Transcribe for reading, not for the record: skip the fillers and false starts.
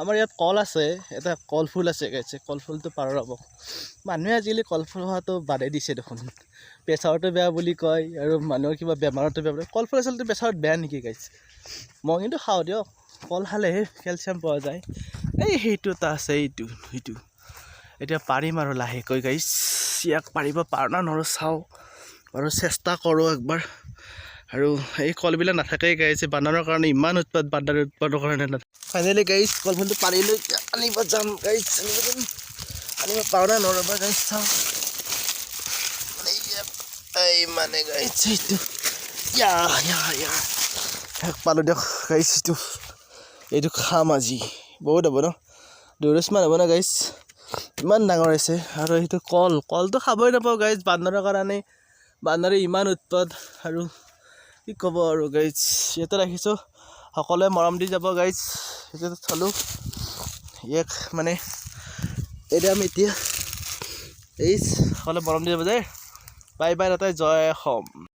আমাৰ ইয়াত কল আছে, এটা কল ফুল আছে গাইছে, কল ফুলটো পাৰ ৰ'ব। মানুহে আজিকালি কল ফুল খোৱাটো বাদেই দিছে দেখোন। প্ৰেছাৰটো বেয়া বুলি কয় আৰু মানুহৰ কিবা বেমাৰতো বেয়া বুলি। কল ফুল আচলতে প্ৰেছাৰত বেয়া নেকি গাইছে? মই কিন্তু খাওঁ দিয়ক, কল খালেহে কেলছিয়াম পোৱা যায়। সেইটো এটা আছে, এইটো এতিয়া পাৰিম আৰু লাহেকৈ গাইছ। ইয়াক পাৰিব পাৰোঁ না নৰো চাওঁ আৰু চেষ্টা কৰোঁ একবাৰ। আৰু এই কলবিলাক নাথাকেই গাইছে, বান্দৰৰ কাৰণে ইমান উৎপাত, বান্দৰৰ উৎপাতৰ কাৰণে ফাইনেলি গাইছ কল ফুলটো পাৰিলৈ আনিব যাম গাইছ। আনিব পাৰোঁ না নৰবা গাইছ চাওঁ। এই মানে গাইছ এইটো পালোঁ দিয়ক গাইছ। এইটো খাম আজি, বহুত হ'ব ন, 2 মান হ'ব না গাইছ, ইমান ডাঙৰ হৈছে। আৰু সেইটো কলটো খাবই নাপাওঁ গাইছ, বান্দৰৰ কাৰণে। বান্দৰে ইমান উৎপাত আৰু কি ক'ব আৰু গাইছ। ইয়াতে ৰাখিছোঁ, সকলোৱে মৰম দি যাব গাইছ। সেইটো থলোঁ ইয়াক মানে এতিয়া সকলোৱে মৰম দি যাব যে। বাই বাই, তাতে জয় অসম।